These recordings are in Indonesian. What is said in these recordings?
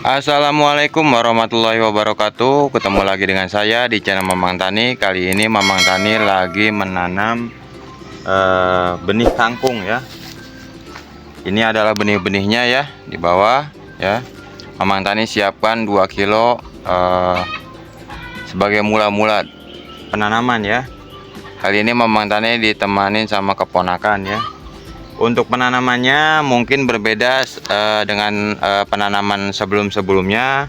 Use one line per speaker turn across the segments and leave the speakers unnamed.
Assalamualaikum warahmatullahi wabarakatuh. Ketemu lagi dengan saya di channel Mamang Tani. Kali ini Mamang Tani lagi menanam benih kangkung ya. Ini adalah benih-benihnya ya di bawah ya. Mamang Tani siapkan 2 kilo sebagai mula-mula penanaman ya. Kali ini Mamang Tani ditemanin sama keponakan ya. Untuk penanamannya mungkin berbeda dengan penanaman sebelum-sebelumnya,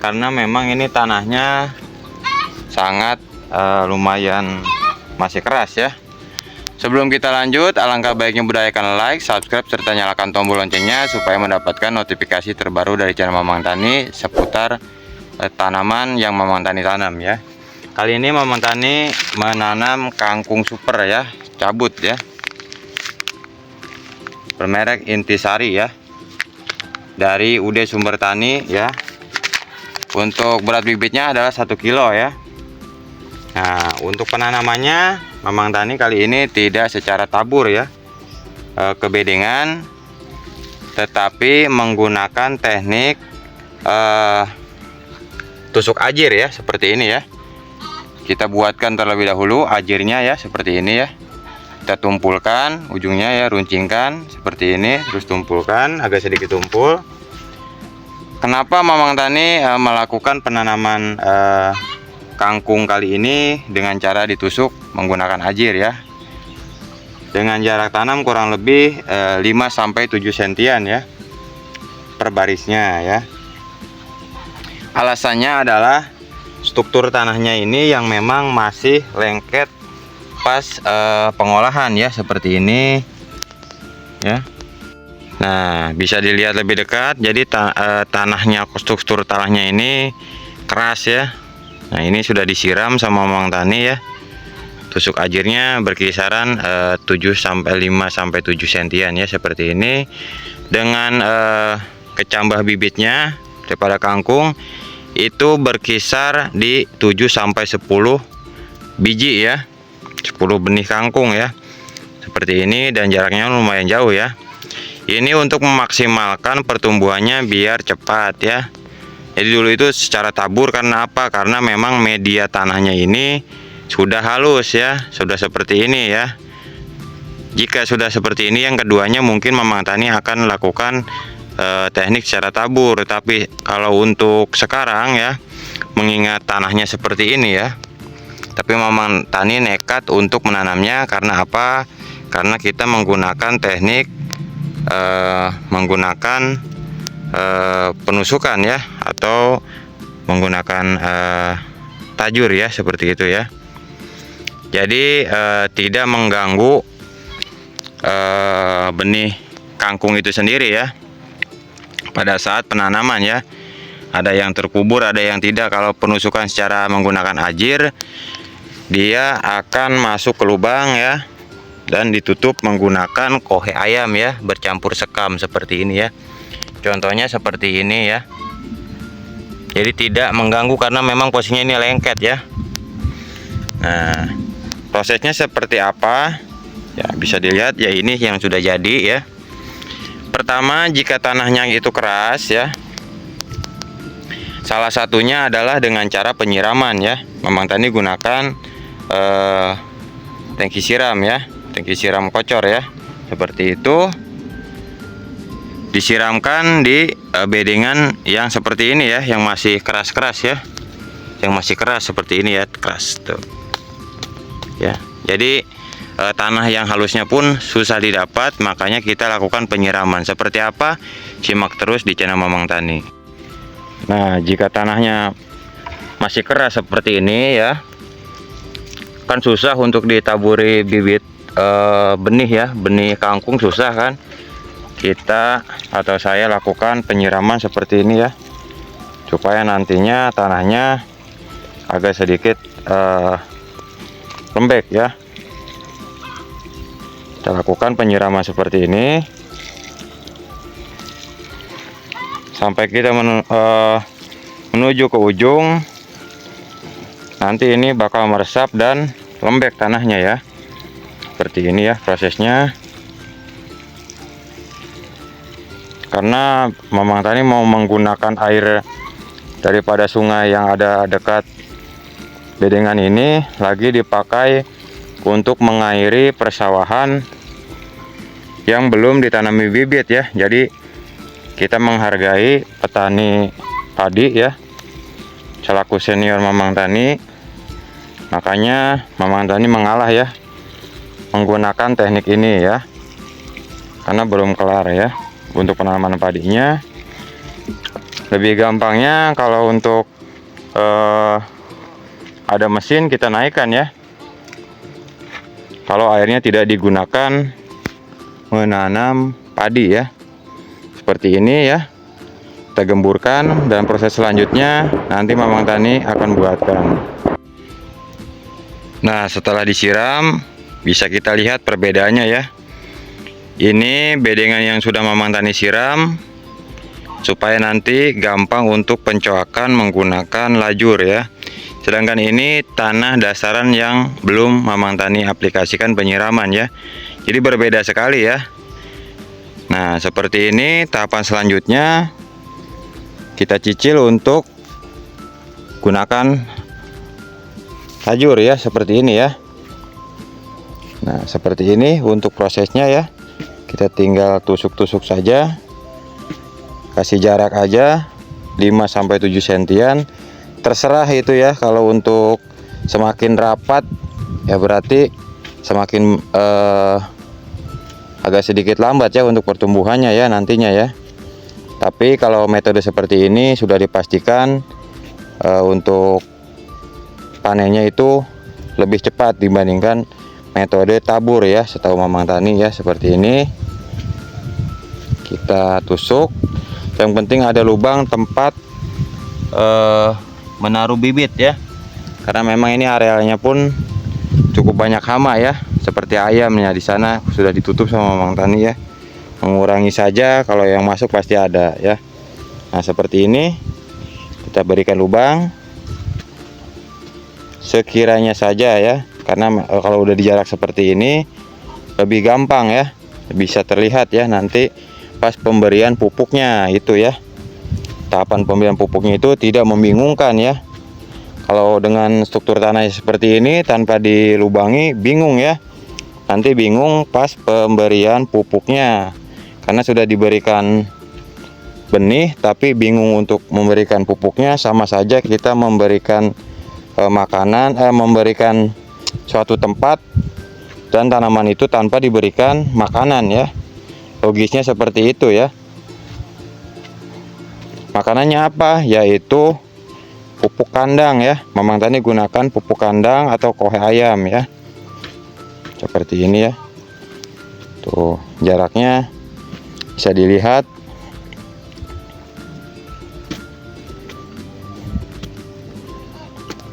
karena memang ini tanahnya sangat lumayan masih keras ya. Sebelum kita lanjut, alangkah baiknya budayakan like, subscribe, serta nyalakan tombol loncengnya supaya mendapatkan notifikasi terbaru dari channel Mamang Tani seputar tanaman yang Mamang Tani tanam ya. Kali ini Mamang Tani menanam kangkung super ya, cabut ya, bermerek Intisari ya, dari UD Sumber Tani ya. Untuk berat bibitnya adalah 1 kilo ya. Nah, untuk penanamannya Mamang Tani kali ini tidak secara tabur ya, kebedengan, tetapi menggunakan teknik tusuk ajir ya, seperti ini ya. Kita buatkan terlebih dahulu ajirnya ya, seperti ini ya. Kita tumpulkan ujungnya ya, runcingkan seperti ini, terus tumpulkan agak sedikit tumpul. Kenapa Mamang Tani melakukan penanaman kangkung kali ini dengan cara ditusuk menggunakan ajir ya, dengan jarak tanam kurang lebih 5-7 sentian ya per barisnya ya. Alasannya adalah struktur tanahnya ini yang memang masih lengket pas pengolahan ya, seperti ini ya. Nah, bisa dilihat lebih dekat. Jadi tanahnya, struktur tanahnya ini keras ya. Nah, ini sudah disiram sama Mamang Tani ya. Tusuk ajirnya berkisaran 5-7 sentian ya, seperti ini. Dengan kecambah bibitnya daripada kangkung itu berkisar di 7-10 biji ya, 10 benih kangkung ya, seperti ini, dan jaraknya lumayan jauh ya. Ini untuk memaksimalkan pertumbuhannya biar cepat ya. Jadi dulu itu secara tabur, karena apa? Karena memang media tanahnya ini sudah halus ya, sudah seperti ini ya. Jika sudah seperti ini, yang keduanya mungkin Mamang Tani akan lakukan teknik secara tabur. Tapi kalau untuk sekarang ya, mengingat tanahnya seperti ini ya, tapi Mamang Tani nekat untuk menanamnya. Karena apa? Karena kita menggunakan teknik penusukan ya, atau menggunakan tajur ya, seperti itu ya. Jadi tidak mengganggu benih kangkung itu sendiri ya pada saat penanaman ya. Ada yang terkubur, ada yang tidak. Kalau penusukan secara menggunakan ajir, dia akan masuk ke lubang ya, dan ditutup menggunakan kohe ayam ya, bercampur sekam seperti ini ya. Contohnya seperti ini ya. Jadi tidak mengganggu karena memang posisinya ini lengket ya. Nah, prosesnya seperti apa ya, bisa dilihat ya, ini yang sudah jadi ya. Pertama, jika tanahnya itu keras ya, salah satunya adalah dengan cara penyiraman ya. Mamang Tani gunakan tangki siram ya, tangki siram kocor ya, seperti itu. Disiramkan di bedengan yang seperti ini ya, yang masih keras-keras ya, yang masih keras seperti ini ya, keras tuh ya. Jadi tanah yang halusnya pun susah didapat, makanya kita lakukan penyiraman. Seperti apa? Simak terus di channel Mamang Tani. Nah, jika tanahnya masih keras seperti ini ya, kan susah untuk ditaburi bibit benih ya, benih kangkung susah kan. Kita atau saya lakukan penyiraman seperti ini ya, supaya nantinya tanahnya agak sedikit lembek ya. Kita lakukan penyiraman seperti ini sampai kita menuju ke ujung. Nanti ini bakal meresap dan lembek tanahnya ya, seperti ini ya prosesnya. karena Mamang Tani mau menggunakan air daripada sungai yang ada dekat bedengan ini lagi dipakai untuk mengairi persawahan yang belum ditanami bibit ya. Jadi kita menghargai petani padi ya, selaku senior Mamang Tani. Makanya Mamang Tani mengalah ya menggunakan teknik ini ya, karena belum kelar ya untuk penanaman padinya. Lebih gampangnya kalau untuk ada mesin kita naikkan ya, kalau airnya tidak digunakan menanam padi ya, seperti ini ya. Kita gemburkan dan proses selanjutnya nanti Mamang Tani akan buatkan. Nah, setelah disiram bisa kita lihat perbedaannya ya. Ini bedengan yang sudah Mamang Tani siram supaya nanti gampang untuk pencoakan menggunakan lajur ya. Sedangkan ini tanah dasaran yang belum Mamang Tani aplikasikan penyiraman ya. Jadi berbeda sekali ya. Nah, seperti ini tahapan selanjutnya kita cicil untuk gunakan lajur ya, seperti ini ya. Nah, seperti ini untuk prosesnya ya. Kita tinggal tusuk-tusuk saja. Kasih jarak aja 5-7 sentian. Terserah itu ya, kalau untuk semakin rapat ya berarti semakin agak sedikit lambat ya untuk pertumbuhannya ya nantinya ya. Tapi kalau metode seperti ini sudah dipastikan untuk panennya itu lebih cepat dibandingkan metode tabur ya, setahu Mamang Tani ya. Seperti ini kita tusuk, yang penting ada lubang tempat menaruh bibit ya, karena memang ini arealnya pun cukup banyak hama ya, seperti ayamnya di sana sudah ditutup sama Mamang Tani ya. Mengurangi saja, kalau yang masuk pasti ada ya. Nah, seperti ini kita berikan lubang sekiranya saja ya, karena kalau udah di jarak seperti ini lebih gampang ya, bisa terlihat ya nanti pas pemberian pupuknya itu ya. Tahapan pemberian pupuknya itu tidak membingungkan ya. Kalau dengan struktur tanah seperti ini tanpa dilubangi bingung ya, nanti bingung pas pemberian pupuknya, karena sudah diberikan benih tapi bingung untuk memberikan pupuknya. Sama saja kita memberikan makanan, memberikan suatu tempat dan tanaman itu tanpa diberikan makanan ya. Logisnya seperti itu ya. Makanannya apa? Yaitu pupuk kandang ya. Mamang Tani gunakan pupuk kandang atau kohe ayam ya. Seperti ini ya. Tuh, jaraknya bisa dilihat.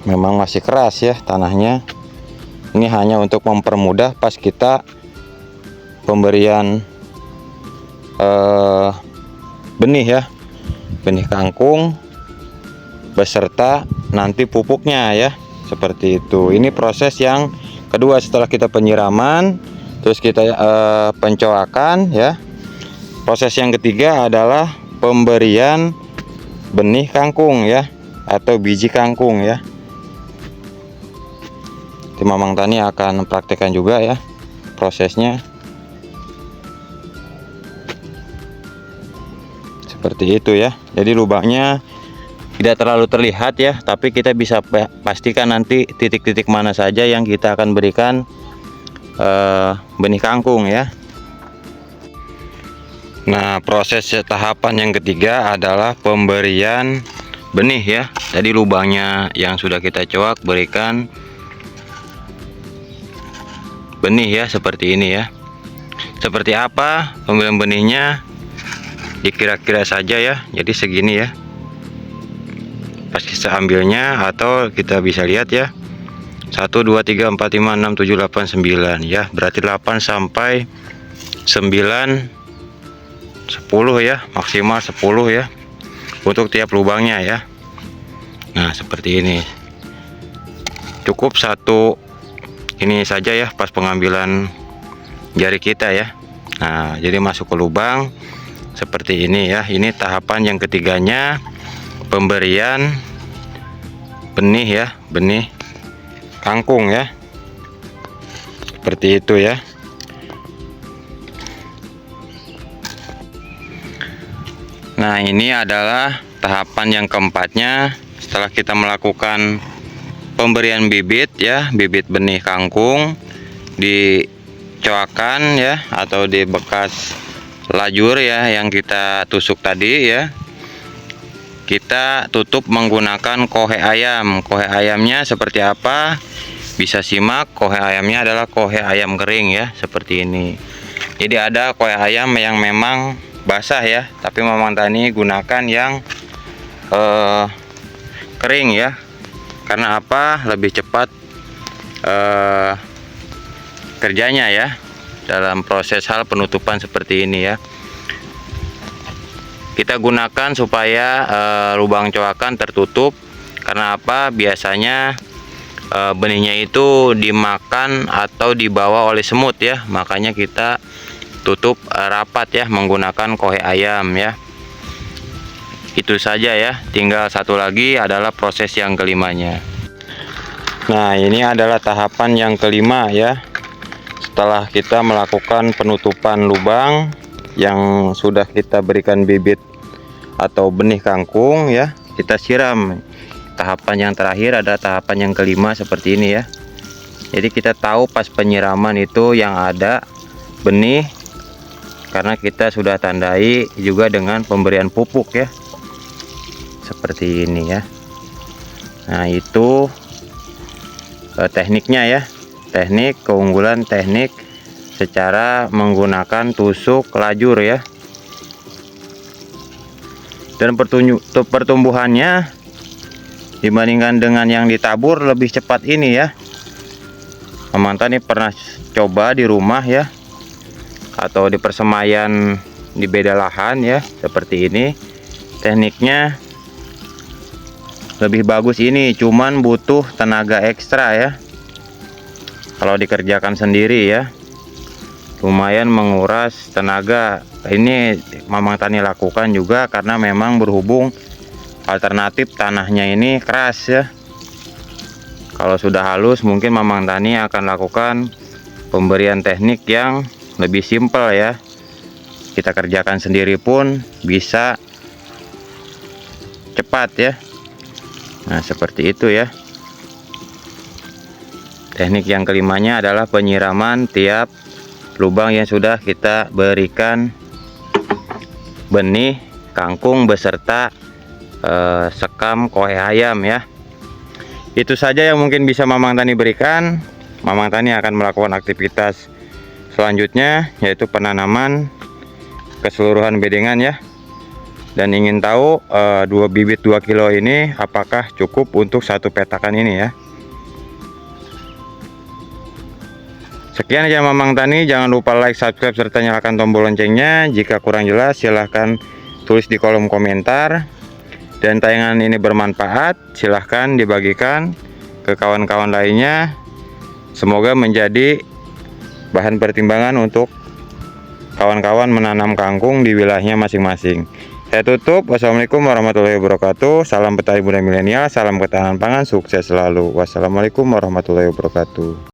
Memang masih keras ya tanahnya. Ini hanya untuk mempermudah pas kita pemberian benih ya, benih kangkung beserta nanti pupuknya ya, seperti itu. Ini proses yang kedua setelah kita penyiraman, terus kita pencoakan ya. Proses yang ketiga adalah pemberian benih kangkung ya, atau biji kangkung ya. Tim Mamang Tani akan praktekkan juga ya prosesnya. Seperti itu ya. Jadi lubangnya tidak terlalu terlihat ya, tapi kita bisa pastikan nanti titik-titik mana saja yang kita akan berikan benih kangkung ya. Nah, proses tahapan yang ketiga adalah pemberian benih ya. Jadi lubangnya yang sudah kita coak berikan benih ya, seperti ini ya. Seperti apa pemberian benihnya? Dikira-kira saja ya, jadi segini ya. Pas kita ambilnya, atau kita bisa lihat ya, 1 2 3 4 5 6 7 8 9 ya, berarti 8 sampai 9 10 ya, maksimal 10 ya untuk tiap lubangnya ya. Nah, seperti ini. Cukup satu ini saja ya pas pengambilan jari kita ya. Nah, jadi masuk ke lubang, seperti ini ya. Ini tahapan yang ketiganya, pemberian benih ya, benih kangkung ya, seperti itu ya. Nah, ini adalah tahapan yang keempatnya. Setelah kita melakukan pemberian bibit ya, bibit benih kangkung di coakan ya, atau di bekas lajur ya yang kita tusuk tadi ya, kita tutup menggunakan kohe ayam. Kohe ayamnya seperti apa? Bisa simak. Kohe ayamnya adalah kohe ayam kering ya, seperti ini. Jadi ada kohe ayam yang memang basah ya, tapi Mamang Tani gunakan yang kering ya. Karena apa? Lebih cepat kerjanya ya dalam proses hal penutupan seperti ini ya. Kita gunakan supaya lubang coakan tertutup. Karena apa? Biasanya benihnya itu dimakan atau dibawa oleh semut ya. Makanya kita tutup rapat ya menggunakan kohe ayam ya. Itu saja ya. Tinggal satu lagi adalah proses yang kelimanya. Nah, ini adalah tahapan yang kelima ya. Setelah kita melakukan penutupan lubang yang sudah kita berikan bibit atau benih kangkung ya, kita siram. Tahapan yang terakhir ada tahapan yang kelima seperti ini ya. Jadi kita tahu pas penyiraman itu yang ada benih, karena kita sudah tandai juga dengan pemberian pupuk ya, seperti ini ya. Nah, itu tekniknya ya, teknik keunggulan teknik secara menggunakan tusuk lajur ya. Dan pertumbuhannya dibandingkan dengan yang ditabur lebih cepat ini ya. Mamang Tani pernah coba di rumah ya, atau di persemaian di beda lahan ya, seperti ini. Tekniknya lebih bagus ini, cuman butuh tenaga ekstra ya. Kalau dikerjakan sendiri ya, lumayan menguras tenaga. Ini Mamang Tani lakukan juga karena memang berhubung alternatif tanahnya ini keras ya. Kalau sudah halus mungkin Mamang Tani akan lakukan pemberian teknik yang lebih simpel ya. Kita kerjakan sendiri pun bisa cepat ya. Nah, seperti itu ya. Teknik yang kelimanya adalah penyiraman tiap lubang yang sudah kita berikan benih kangkung beserta sekam kohe ayam ya. Itu saja yang mungkin bisa Mamang Tani berikan. Mamang Tani akan melakukan aktivitas selanjutnya, yaitu penanaman keseluruhan bedengan ya. Dan ingin tahu dua bibit 2 kilo ini apakah cukup untuk satu petakan ini ya. Sekian aja Mamang Tani, jangan lupa like, subscribe, serta nyalakan tombol loncengnya. Jika kurang jelas silahkan tulis di kolom komentar. Dan tayangan ini bermanfaat, silahkan dibagikan ke kawan-kawan lainnya. Semoga menjadi bahan pertimbangan untuk kawan-kawan menanam kangkung di wilayahnya masing-masing. Saya tutup. Wassalamualaikum warahmatullahi wabarakatuh. Salam petani muda milenial, salam ketahanan pangan, sukses selalu. Wassalamualaikum warahmatullahi wabarakatuh.